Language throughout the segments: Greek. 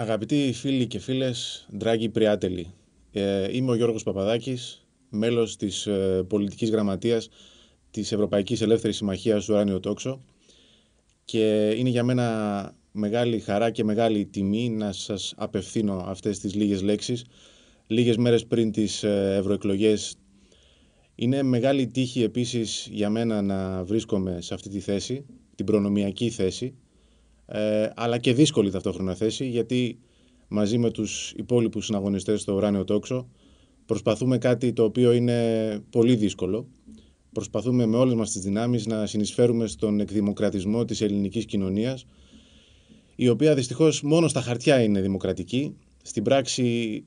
Αγαπητοί φίλοι και φίλες, ντράγοι πριάτελοι, είμαι ο Γιώργος Παπαδάκης, μέλος της πολιτικής γραμματείας της Ευρωπαϊκής Ελεύθερης Συμμαχίας του Ουράνιο Τόξο και είναι για μένα μεγάλη χαρά και μεγάλη τιμή να σας απευθύνω αυτές τις λίγες λέξεις, λίγες μέρες πριν τις ευρωεκλογές. Είναι μεγάλη τύχη επίσης για μένα να βρίσκομαι σε αυτή τη θέση, την προνομιακή θέση, αλλά και δύσκολη ταυτόχρονα θέση, γιατί μαζί με τους υπόλοιπους συναγωνιστές στο Ουράνιο Τόξο προσπαθούμε κάτι το οποίο είναι πολύ δύσκολο. Προσπαθούμε με όλες μας τις δυνάμεις να συνεισφέρουμε στον εκδημοκρατισμό της ελληνικής κοινωνίας, η οποία δυστυχώς μόνο στα χαρτιά είναι δημοκρατική. Στην πράξη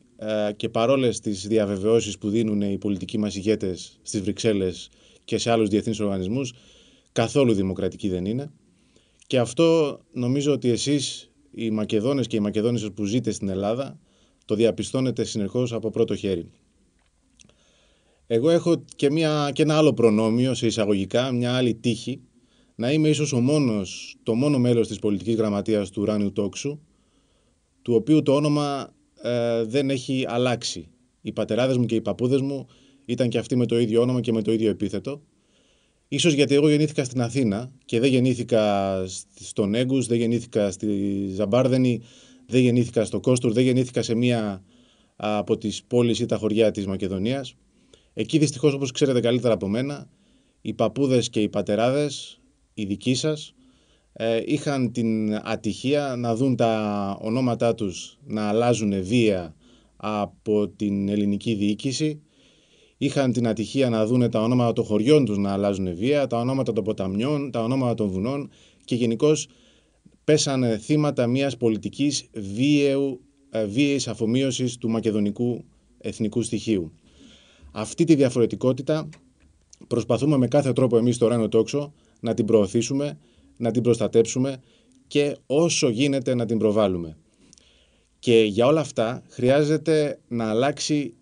και παρόλες τις διαβεβαιώσεις που δίνουν οι πολιτικοί μας ηγέτες στις Βρυξέλλες και σε άλλους διεθνείς οργανισμούς, καθόλου δημοκρατική δεν είναι. Και αυτό νομίζω ότι εσείς, οι Μακεδόνες και οι Μακεδόνισσες που ζείτε στην Ελλάδα, το διαπιστώνετε συνεχώς από πρώτο χέρι. Εγώ έχω και ένα άλλο προνόμιο, σε εισαγωγικά, μια άλλη τύχη, να είμαι ίσως το μόνο μέλος της πολιτικής γραμματείας του Ουράνιου Τόξου, του οποίου το όνομα δεν έχει αλλάξει. Οι πατεράδες μου και οι παππούδες μου ήταν και αυτοί με το ίδιο όνομα και με το ίδιο επίθετο. Ίσως γιατί εγώ γεννήθηκα στην Αθήνα και δεν γεννήθηκα στον Έγκους, δεν γεννήθηκα στη Ζαμπάρδενη, δεν γεννήθηκα στο Κόστουρ, δεν γεννήθηκα σε μία από τις πόλεις ή τα χωριά της Μακεδονίας. Εκεί δυστυχώς, όπως ξέρετε καλύτερα από μένα, οι παππούδες και οι πατεράδες, οι δικοί σας, είχαν την ατυχία να δουν τα ονόματά τους να αλλάζουν βία από την ελληνική διοίκηση. Είχαν την ατυχία να δούνε τα ονόματα των χωριών τους να αλλάζουν βία, τα ονόματα των ποταμιών, τα ονόματα των βουνών και γενικώς πέσανε θύματα μιας πολιτικής βίαιης αφομοίωσης του μακεδονικού εθνικού στοιχείου. Αυτή τη διαφορετικότητα προσπαθούμε με κάθε τρόπο εμείς στο Ουράνιο Τόξο να την προωθήσουμε, να την προστατέψουμε και όσο γίνεται να την προβάλλουμε. Και για όλα αυτά χρειάζεται να αλλάξει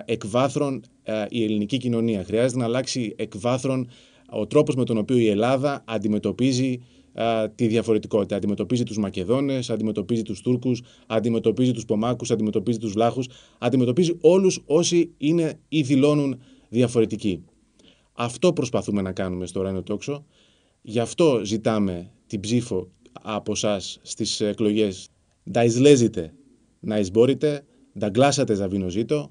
εκ βάθρων η ελληνική κοινωνία. Χρειάζεται να αλλάξει εκ βάθρων ο τρόπος με τον οποίο η Ελλάδα αντιμετωπίζει τη διαφορετικότητα. Αντιμετωπίζει τους Μακεδόνες, αντιμετωπίζει τους Τούρκους, αντιμετωπίζει τους Πομάκους, αντιμετωπίζει τους Βλάχους, αντιμετωπίζει όλους όσοι είναι ή δηλώνουν διαφορετικοί. Αυτό προσπαθούμε να κάνουμε στο Ουράνιο Τόξο. Γι' αυτό ζητάμε την ψήφο από εσάς στις εκλογές. Da izlezite να εισμπόρετε, da glasate za vino žito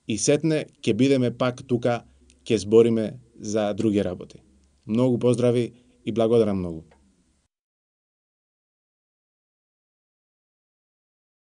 i setne και budeme pak tuka και σμπόρime za druge rabote. Mnogu pozdravi i blagodaram mnogu.